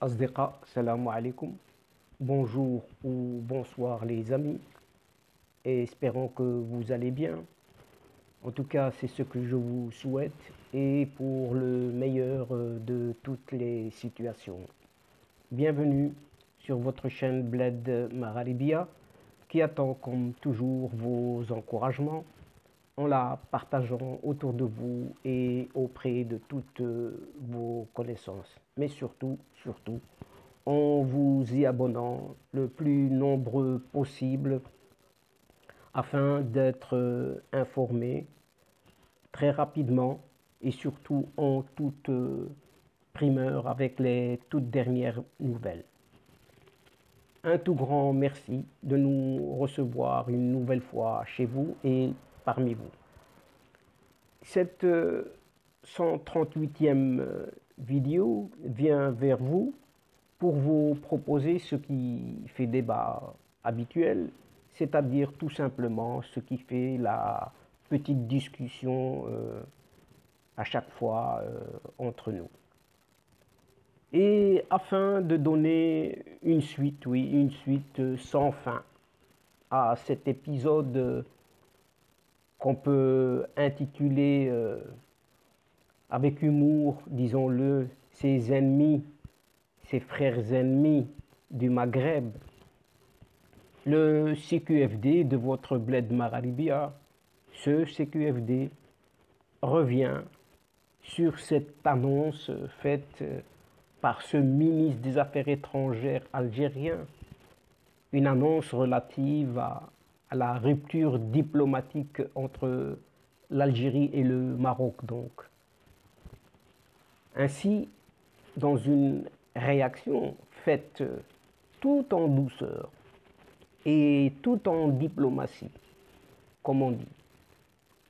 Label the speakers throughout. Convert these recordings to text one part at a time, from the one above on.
Speaker 1: Asdiqa, salam alaikum. Bonjour ou bonsoir les amis, et espérons que vous allez bien. En tout cas, c'est ce que je vous souhaite et pour le meilleur de toutes les situations. Bienvenue sur votre chaîne Bled Magharibia qui attend comme toujours vos encouragements en la partageant autour de vous et auprès de toutes vos connaissances. Mais surtout, en vous y abonnant le plus nombreux possible afin d'être informé très rapidement et surtout en toute primeur avec les toutes dernières nouvelles. Un tout grand merci de nous recevoir une nouvelle fois chez vous et parmi vous. Cette 138e vidéo vient vers vous pour vous proposer ce qui fait débat habituel, c'est-à-dire tout simplement ce qui fait la petite discussion à chaque fois entre nous. Et afin de donner une suite, oui, une suite sans fin à cet épisode qu'on peut intituler avec humour, disons-le, ses ennemis, ses frères ennemis du Maghreb, le CQFD de votre Bled Magharibia, ce CQFD revient sur cette annonce faite par ce ministre des Affaires étrangères algérien, une annonce relative à la rupture diplomatique entre l'Algérie et le Maroc donc. Ainsi, dans une réaction faite tout en douceur et tout en diplomatie, comme on dit,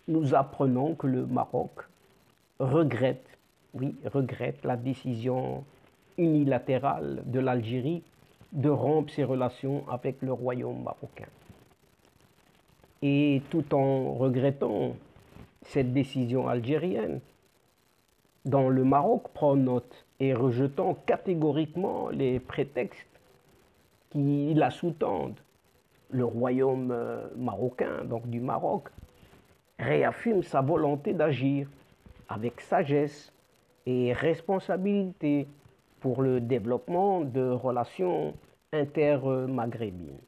Speaker 1: nous apprenons que le Maroc regrette, oui, regrette la décision unilatérale de l'Algérie de rompre ses relations avec le royaume marocain. Et tout en regrettant cette décision algérienne, dont le Maroc prend note et rejetant catégoriquement les prétextes qui la sous-tendent, le royaume marocain, donc du Maroc, réaffirme sa volonté d'agir avec sagesse et responsabilité pour le développement de relations inter-maghrébines.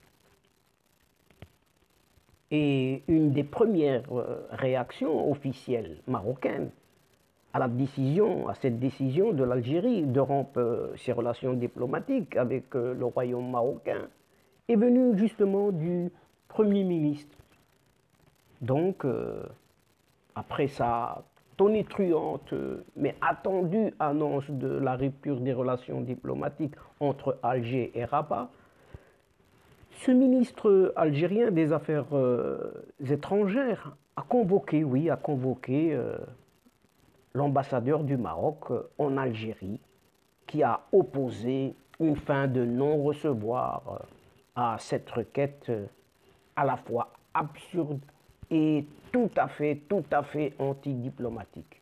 Speaker 1: Et une des premières réactions officielles marocaines à cette décision de l'Algérie de rompre ses relations diplomatiques avec le royaume marocain est venue justement du Premier ministre. Donc, après sa tonitruante mais attendue annonce de la rupture des relations diplomatiques entre Alger et Rabat, ce ministre algérien des Affaires étrangères a convoqué, l'ambassadeur du Maroc en Algérie, qui a opposé une fin de non-recevoir à cette requête à la fois absurde et tout à fait antidiplomatique.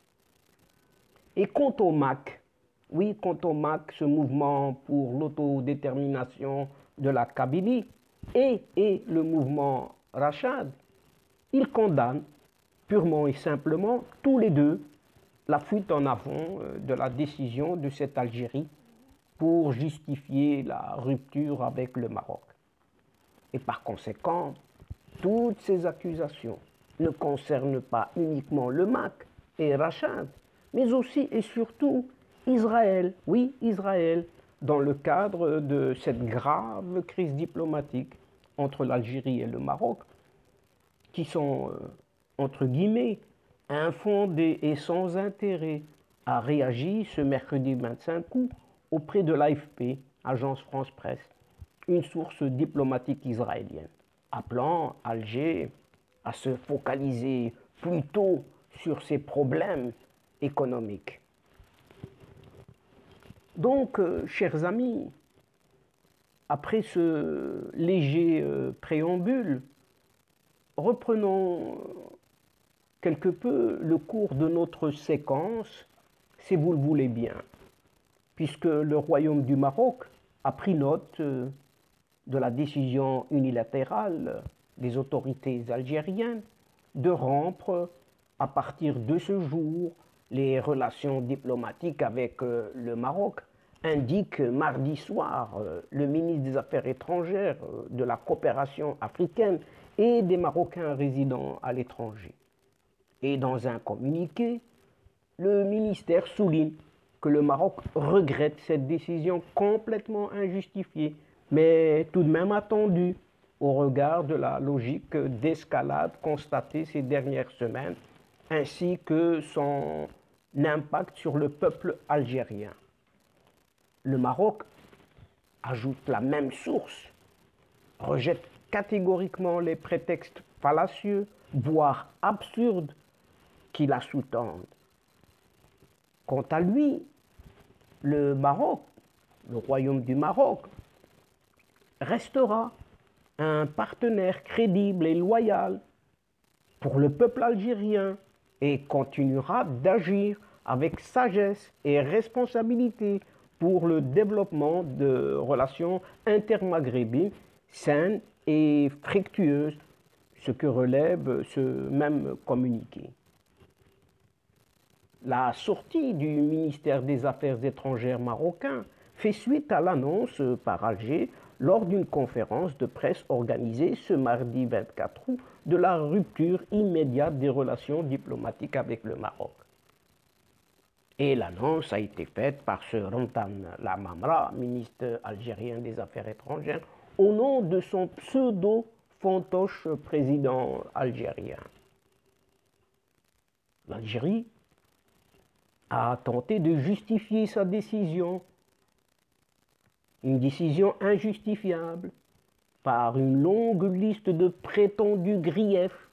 Speaker 1: Et quant au MAC, ce mouvement pour l'autodétermination de la Kabylie et le mouvement Rachad, ils condamnent purement et simplement tous les deux la fuite en avant de la décision de cette Algérie pour justifier la rupture avec le Maroc. Et par conséquent, toutes ces accusations ne concernent pas uniquement le MAC et Rachad, mais aussi et surtout Israël, oui, Israël, dans le cadre de cette grave crise diplomatique entre l'Algérie et le Maroc, qui sont, entre guillemets, infondés et sans intérêt, a réagi ce mercredi 25 août auprès de l'AFP, Agence France-Presse, une source diplomatique israélienne, appelant Alger à se focaliser plutôt sur ses problèmes économiques. Donc, chers amis, après ce léger préambule, reprenons quelque peu le cours de notre séquence, si vous le voulez bien. puisque le Royaume du Maroc a pris note de la décision unilatérale des autorités algériennes de rompre à partir de ce jour les relations diplomatiques avec le Maroc, indique mardi soir le ministre des Affaires étrangères, de la coopération africaine et des Marocains résidant à l'étranger. Et dans un communiqué, le ministère souligne que le Maroc regrette cette décision complètement injustifiée, mais tout de même attendue au regard de la logique d'escalade constatée ces dernières semaines, ainsi que son impact sur le peuple algérien. Le Maroc, ajoute la même source, rejette catégoriquement les prétextes fallacieux, voire absurdes, qui la sous-tendent. Quant à lui, le Maroc, le Royaume du Maroc, restera un partenaire crédible et loyal pour le peuple algérien et continuera d'agir avec sagesse et responsabilité pour le développement de relations intermaghrébines saines et fructueuses, ce que relève ce même communiqué. La sortie du ministère des Affaires étrangères marocain fait suite à l'annonce par Alger lors d'une conférence de presse organisée ce mardi 24 août de la rupture immédiate des relations diplomatiques avec le Maroc. Et l'annonce a été faite par ce Ramtan Lamamra, ministre algérien des Affaires étrangères, au nom de son pseudo-fantoche président algérien. L'Algérie a tenté de justifier sa décision, une décision injustifiable, par une longue liste de prétendus griefs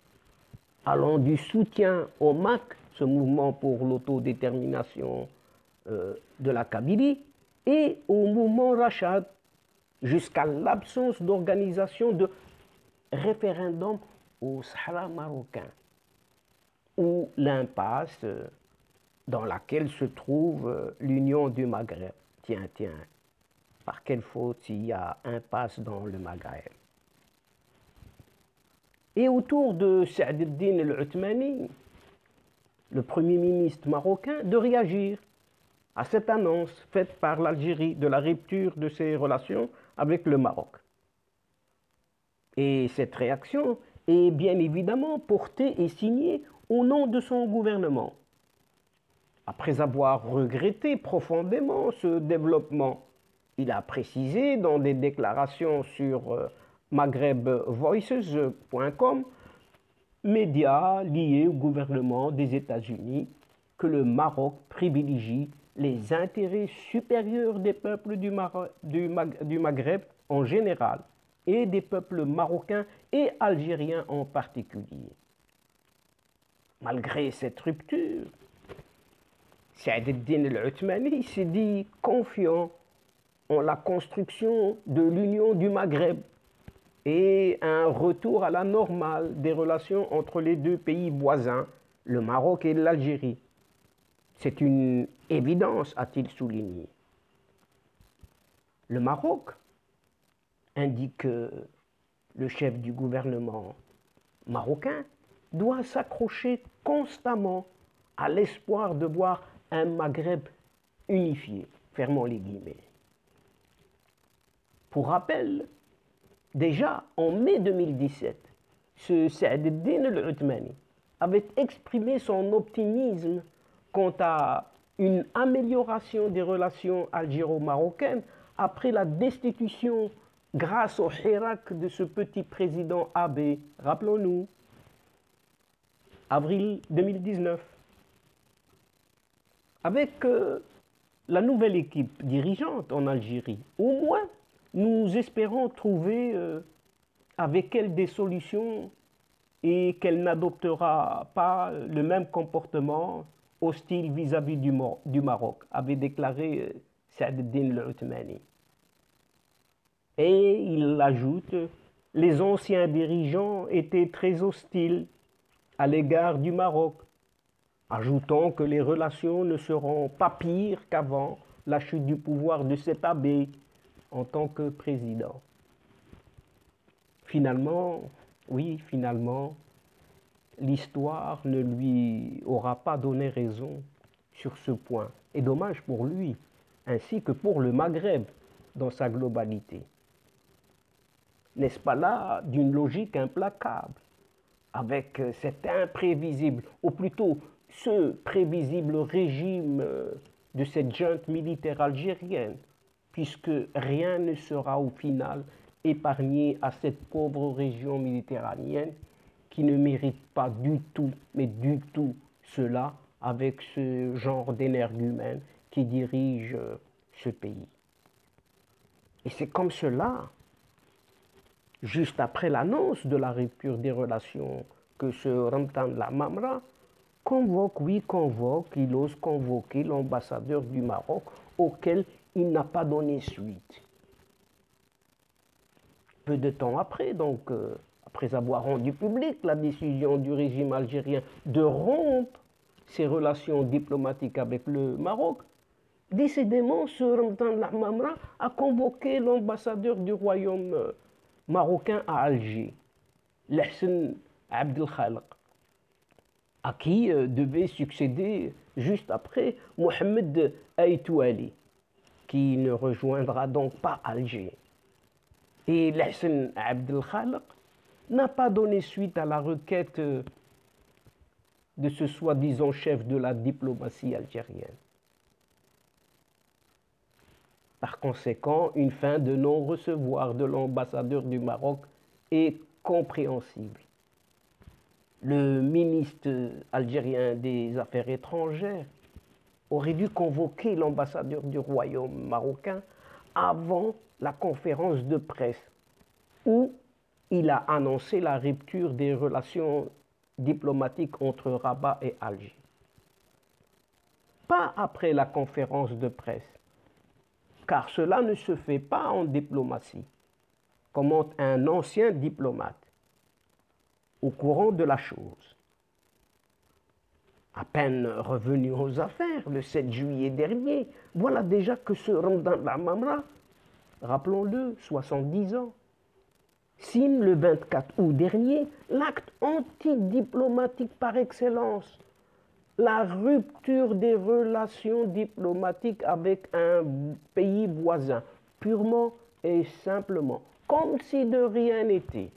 Speaker 1: allant du soutien au MAC, ce mouvement pour l'autodétermination de la Kabylie, et au mouvement Rachad, jusqu'à l'absence d'organisation de référendum au Sahara marocain, ou l'impasse dans laquelle se trouve l'Union du Maghreb. Tiens, par quelle faute il y a impasse dans le Maghreb? Et autour de Saad el-Din el-Othmani, le Premier ministre marocain, de réagir à cette annonce faite par l'Algérie de la rupture de ses relations avec le Maroc. Et cette réaction est bien évidemment portée et signée au nom de son gouvernement. Après avoir regretté profondément ce développement, il a précisé dans des déclarations sur maghrebvoices.com, média lié au gouvernement des États-Unis, que le Maroc privilégie les intérêts supérieurs des peuples du Maghreb en général et des peuples marocains et algériens en particulier. Malgré cette rupture, Saad el-Din el-Othmani s'est dit confiant en la construction de l'Union du Maghreb et un retour à la normale des relations entre les deux pays voisins, le Maroc et l'Algérie. C'est une évidence, a-t-il souligné. Le Maroc, indique le chef du gouvernement marocain, doit s'accrocher constamment à l'espoir de voir un Maghreb unifié. Fermons les guillemets. Pour rappel, déjà en mai 2017, ce Saad el-Din el-Othmani avait exprimé son optimisme quant à une amélioration des relations algéro-marocaines après la destitution grâce au Hirak de ce petit président Abbé, rappelons-nous, avril 2019. Avec la nouvelle équipe dirigeante en Algérie, au moins, nous espérons trouver avec elle des solutions et qu'elle n'adoptera pas le même comportement hostile vis-à-vis du Maroc, avait déclaré Saad el-Din el-Othmani. Et il ajoute, les anciens dirigeants étaient très hostiles à l'égard du Maroc, ajoutant que les relations ne seront pas pires qu'avant la chute du pouvoir de cet abbé en tant que président. Finalement, oui, finalement, l'histoire ne lui aura pas donné raison sur ce point. Et dommage pour lui, ainsi que pour le Maghreb dans sa globalité. N'est-ce pas là d'une logique implacable, avec cet imprévisible, ou plutôt ce prévisible régime de cette junte militaire algérienne, puisque rien ne sera au final épargné à cette pauvre région méditerranéenne qui ne mérite pas du tout, mais du tout cela avec ce genre d'énergumène qui dirige ce pays. Et c'est comme cela, juste après l'annonce de la rupture des relations, que ce Ramtan Lamamra convoque, il ose convoquer l'ambassadeur du Maroc auquel il n'a pas donné suite. Peu de temps après, donc, après avoir rendu publique la décision du régime algérien de rompre ses relations diplomatiques avec le Maroc, décidément, ce Ramtan Lamamra a convoqué l'ambassadeur du royaume marocain à Alger, Lahsen Abdel Khalq, à qui devait succéder juste après Mohamed Aïtouali, qui ne rejoindra donc pas Alger. Et Lahsen Abdel Khalq n'a pas donné suite à la requête de ce soi-disant chef de la diplomatie algérienne. Par conséquent, une fin de non-recevoir de l'ambassadeur du Maroc est compréhensible. Le ministre algérien des Affaires étrangères aurait dû convoquer l'ambassadeur du royaume marocain avant la conférence de presse où il a annoncé la rupture des relations diplomatiques entre Rabat et Alger. Pas après la conférence de presse, car cela ne se fait pas en diplomatie, commente un ancien diplomate au courant de la chose. À peine revenu aux affaires le 7 juillet dernier, voilà déjà que ce Ramtan Lamamra, rappelons-le, 70 ans, signe le 24 août dernier l'acte antidiplomatique par excellence, la rupture des relations diplomatiques avec un pays voisin, purement et simplement, comme si de rien n'était.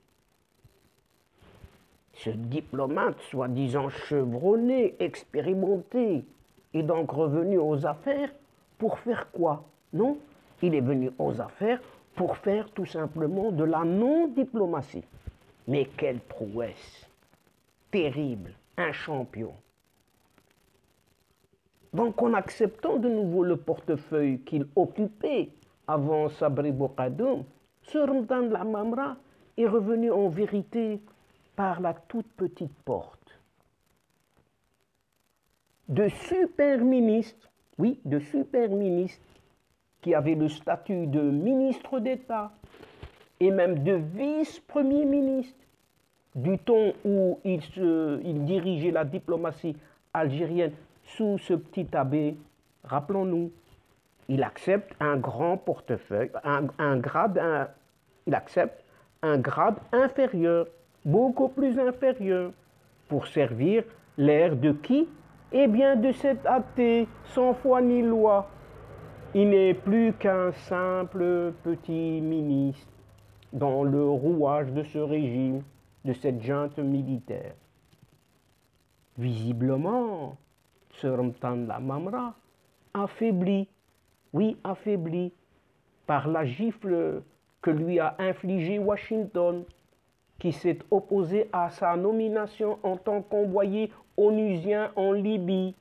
Speaker 1: Ce diplomate, soi-disant chevronné, expérimenté, est donc revenu aux affaires pour faire quoi? Non, il est venu aux affaires pour faire tout simplement de la non-diplomatie. Mais quelle prouesse! Terrible, un champion. Donc en acceptant de nouveau le portefeuille qu'il occupait avant Sabri Bokadoum, ce Ramtan Lamamra est revenu en vérité par la toute petite porte. De super ministre, oui, de super ministre, qui avait le statut de ministre d'État et même de vice-premier ministre, du temps où il dirigeait la diplomatie algérienne sous ce petit abbé, rappelons-nous, il accepte un grand portefeuille, il accepte un grade inférieur, beaucoup plus inférieur, pour servir l'ère de qui? Eh bien de cet athée, sans foi ni loi. Il n'est plus qu'un simple petit ministre dans le rouage de ce régime, de cette junte militaire. Visiblement, ce Ramtan Lamamra, affaibli, oui, affaibli par la gifle que lui a infligée Washington, qui s'est opposé à sa nomination en tant qu'envoyé onusien en Libye.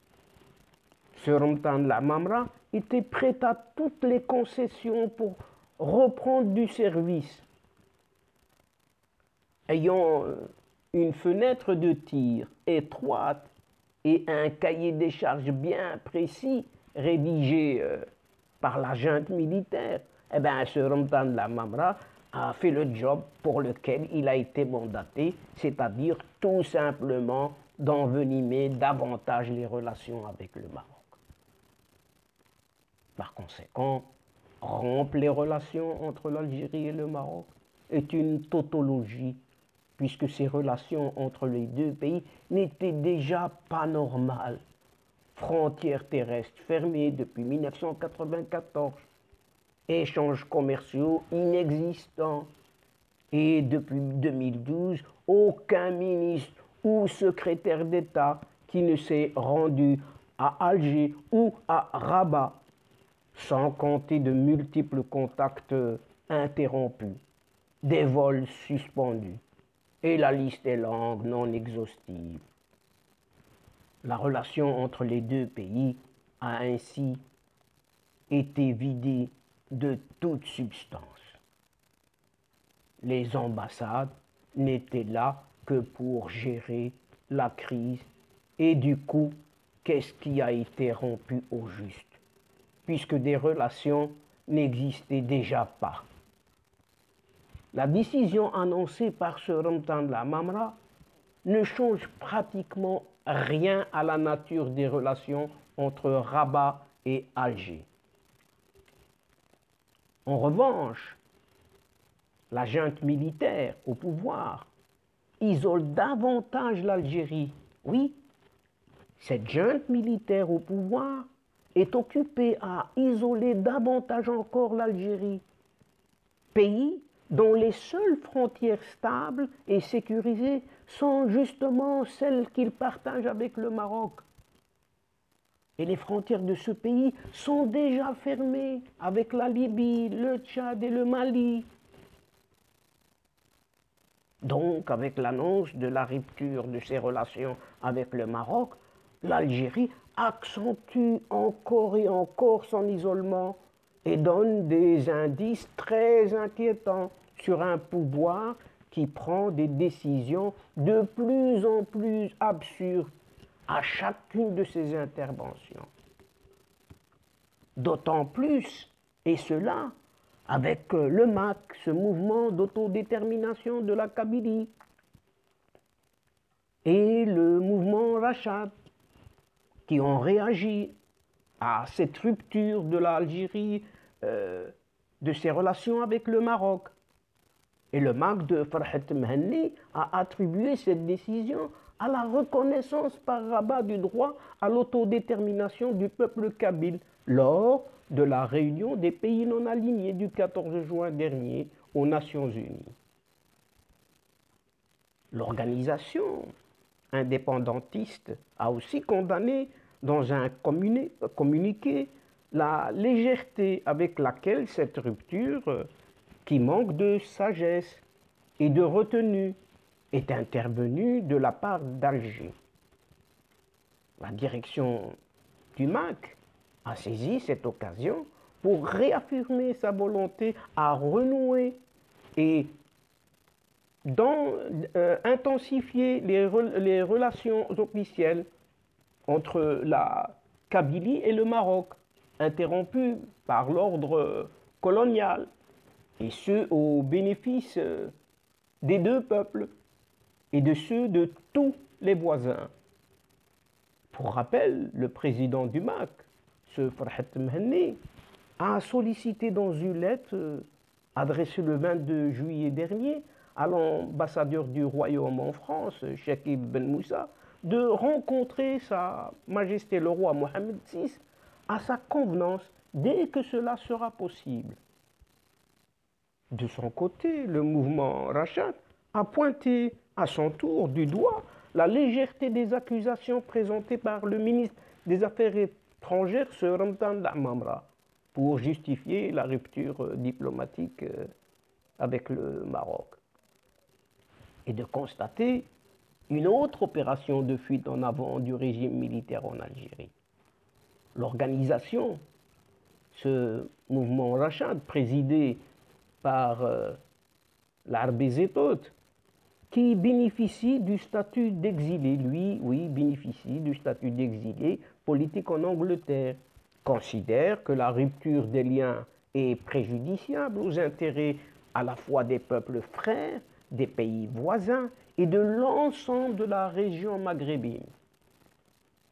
Speaker 1: Ce Ramtan Lamamra était prêt à toutes les concessions pour reprendre du service. Ayant une fenêtre de tir étroite et un cahier des charges bien précis rédigé par la junte militaire, eh bien, ce Ramtan Lamamra a fait le job pour lequel il a été mandaté, c'est-à-dire tout simplement d'envenimer davantage les relations avec le Maroc. Par conséquent, rompre les relations entre l'Algérie et le Maroc est une tautologie, puisque ces relations entre les deux pays n'étaient déjà pas normales. Frontières terrestres fermées depuis 1994, échanges commerciaux inexistants. Et depuis 2012, aucun ministre ou secrétaire d'État qui ne s'est rendu à Alger ou à Rabat, sans compter de multiples contacts interrompus, des vols suspendus. Et la liste est longue, non exhaustive. La relation entre les deux pays a ainsi été vidée de toute substance. Les ambassades n'étaient là que pour gérer la crise. Et du coup, qu'est-ce qui a été rompu au juste? Puisque des relations n'existaient déjà pas. La décision annoncée par ce Ramtan Lamamra ne change pratiquement rien à la nature des relations entre Rabat et Alger. En revanche, la junte militaire au pouvoir isole davantage l'Algérie. Oui, cette junte militaire au pouvoir est occupée à isoler davantage encore l'Algérie, pays dont les seules frontières stables et sécurisées sont justement celles qu'il partage avec le Maroc. Et les frontières de ce pays sont déjà fermées avec la Libye, le Tchad et le Mali. Donc, avec l'annonce de la rupture de ses relations avec le Maroc, l'Algérie accentue encore et encore son isolement et donne des indices très inquiétants sur un pouvoir qui prend des décisions de plus en plus absurdes à chacune de ses interventions. D'autant plus, et cela avec le MAC, ce mouvement d'autodétermination de la Kabylie, et le mouvement Rachad, qui ont réagi à cette rupture de l'Algérie, de ses relations avec le Maroc. Et le MAC de Farhat Mhenni a attribué cette décision à la reconnaissance par Rabat du droit à l'autodétermination du peuple kabyle lors de la réunion des pays non alignés du 14 juin dernier aux Nations Unies. L'organisation indépendantiste a aussi condamné dans un communiqué la légèreté avec laquelle cette rupture, qui manque de sagesse et de retenue, est intervenue de la part d'Alger. La direction du MAC a saisi cette occasion pour réaffirmer sa volonté à renouer et intensifier les relations officielles entre la Kabylie et le Maroc, interrompues par l'ordre colonial, et ce au bénéfice des deux peuples et de ceux de tous les voisins. Pour rappel, le président du MAC, ce Farhat Mhenni, a sollicité dans une lettre adressée le 22 juillet dernier à l'ambassadeur du Royaume en France, Cheikh Ibn Moussa, de rencontrer Sa Majesté le roi Mohammed VI à sa convenance dès que cela sera possible. De son côté, le mouvement Rachad a pointé à son tour du doigt la légèreté des accusations présentées par le ministre des Affaires étrangères, ce Ramtan Lamamra, pour justifier la rupture diplomatique avec le Maroc. Et de constater une autre opération de fuite en avant du régime militaire en Algérie. L'organisation, ce mouvement Rachad, présidé par l'Arabie Zétote, qui bénéficie du statut d'exilé, lui, oui, bénéficie du statut d'exilé politique en Angleterre, considère que la rupture des liens est préjudiciable aux intérêts à la fois des peuples frères, des pays voisins et de l'ensemble de la région maghrébine.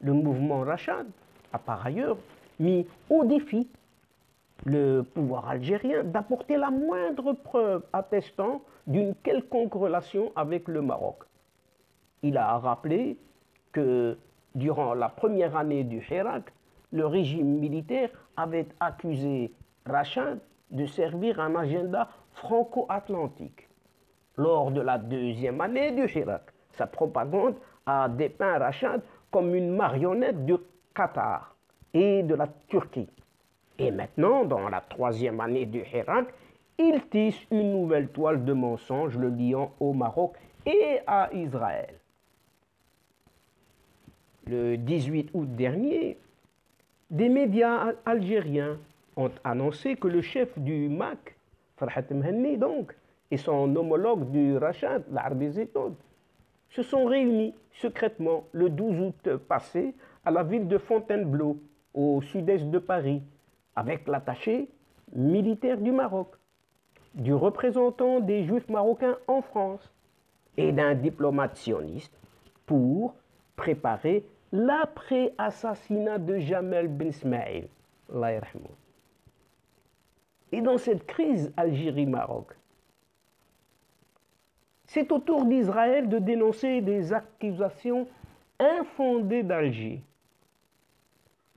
Speaker 1: Le mouvement Rachad a par ailleurs mis au défi le pouvoir algérien d'apporter la moindre preuve attestant d'une quelconque relation avec le Maroc. Il a rappelé que durant la première année du Hirak, le régime militaire avait accusé Rachid de servir un agenda franco-atlantique. Lors de la deuxième année du Hirak, sa propagande a dépeint Rachid comme une marionnette du Qatar et de la Turquie. Et maintenant, dans la troisième année du Hirak, il tisse une nouvelle toile de mensonges le liant au Maroc et à Israël. Le 18 août dernier, des médias algériens ont annoncé que le chef du MAC, Farhat Mhenni donc, et son homologue du Rachid, l'Arbi Zitoun, se sont réunis secrètement le 12 août passé à la ville de Fontainebleau, au sud-est de Paris, avec l'attaché militaire du Maroc, du représentant des Juifs marocains en France et d'un diplomate sioniste pour préparer l'après-assassinat de Jamel Ben Ismaïl. Et dans cette crise Algérie-Maroc, c'est au tour d'Israël de dénoncer des accusations infondées d'Alger.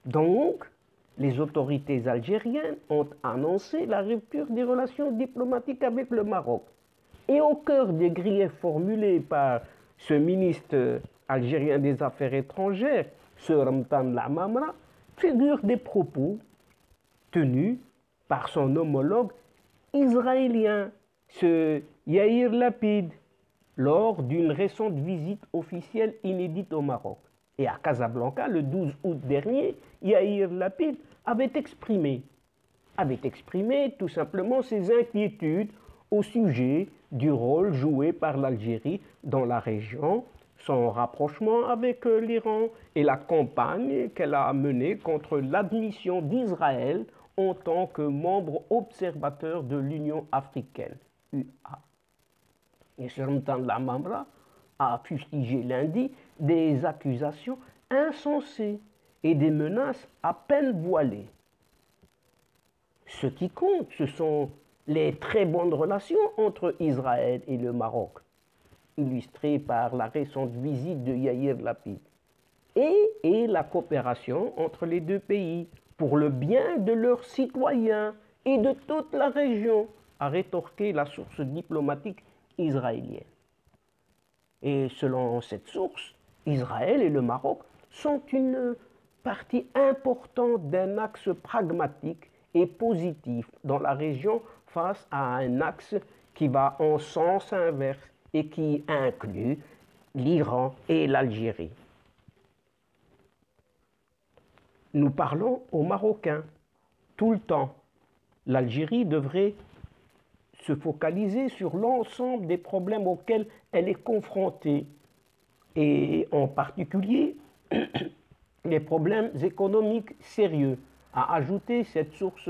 Speaker 1: Donc, les autorités algériennes ont annoncé la rupture des relations diplomatiques avec le Maroc. Et au cœur des griefs formulés par ce ministre algérien des Affaires étrangères, ce Ramtan Lamamra, figurent des propos tenus par son homologue israélien, ce Yair Lapid, lors d'une récente visite officielle inédite au Maroc. Et à Casablanca, le 12 août dernier, Yair Lapid avait exprimé tout simplement ses inquiétudes au sujet du rôle joué par l'Algérie dans la région, son rapprochement avec l'Iran et la campagne qu'elle a menée contre l'admission d'Israël en tant que membre observateur de l'Union africaine, UA. Et Sultan Lamamra a fustigé lundi des accusations insensées et des menaces à peine voilées. Ce qui compte, ce sont les très bonnes relations entre Israël et le Maroc, illustrées par la récente visite de Yair Lapid, et la coopération entre les deux pays pour le bien de leurs citoyens et de toute la région, a rétorqué la source diplomatique israélienne. Et selon cette source, Israël et le Maroc sont une partie importante d'un axe pragmatique et positif dans la région face à un axe qui va en sens inverse et qui inclut l'Iran et l'Algérie. Nous parlons aux Marocains tout le temps. L'Algérie devrait se focaliser sur l'ensemble des problèmes auxquels elle est confrontée, et en particulier les problèmes économiques sérieux, a ajouté cette source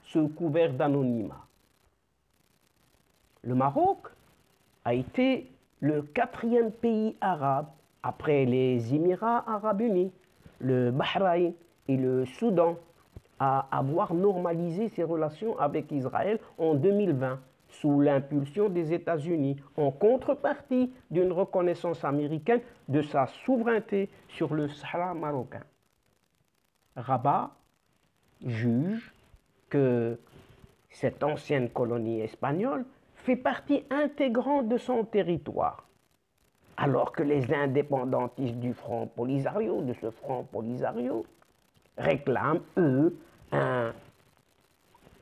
Speaker 1: sous couvert d'anonymat. Le Maroc a été le 4e pays arabe, après les Émirats arabes unis, le Bahreïn et le Soudan, à avoir normalisé ses relations avec Israël en 2020, sous l'impulsion des États-Unis, en contrepartie d'une reconnaissance américaine de sa souveraineté sur le Sahara marocain. Rabat juge que cette ancienne colonie espagnole fait partie intégrante de son territoire, alors que les indépendantistes du Front Polisario, de ce Front Polisario, réclament, eux, un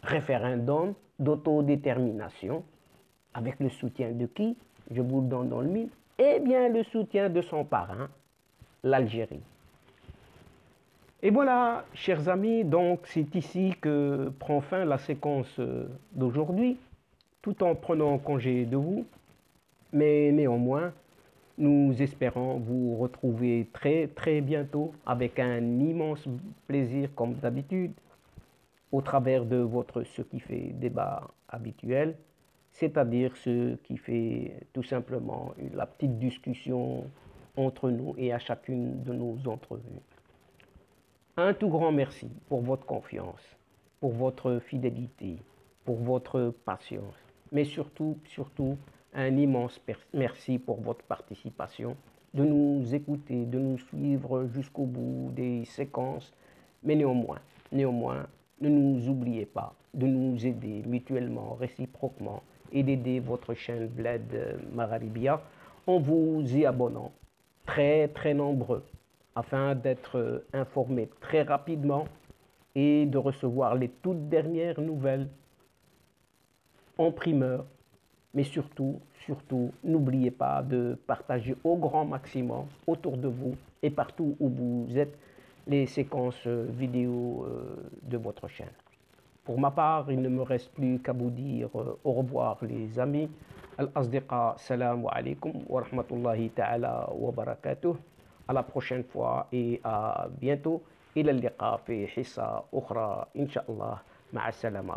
Speaker 1: référendum d'autodétermination, avec le soutien de qui? Je vous le donne dans le mille. Eh bien, le soutien de son parrain, l'Algérie. Et voilà, chers amis, donc c'est ici que prend fin la séquence d'aujourd'hui, tout en prenant congé de vous. Mais néanmoins, nous espérons vous retrouver très très bientôt avec un immense plaisir comme d'habitude, au travers de votre ce qui fait débat habituel, c'est-à-dire ce qui fait tout simplement la petite discussion entre nous et à chacune de nos entrevues. Un tout grand merci pour votre confiance. pour votre fidélité, pour votre patience, mais surtout, un immense merci pour votre participation, de nous écouter, de nous suivre jusqu'au bout des séquences, mais néanmoins, ne nous oubliez pas de nous aider mutuellement, réciproquement, et d'aider votre chaîne Bled Magharibia en vous y abonnant très nombreux afin d'être informés très rapidement et de recevoir les toutes dernières nouvelles en primeur. Mais surtout, n'oubliez pas de partager au grand maximum autour de vous et partout où vous êtes les séquences vidéo de votre chaîne. Pour ma part, il ne me reste plus qu'à vous dire au revoir les amis. Al-Asdiqa, salam alaikum wa rahmatullahi ta'ala wa barakatuh. À la prochaine fois et à bientôt. إلى اللقاء في حصة أخرى إن شاء الله. مع السلامة.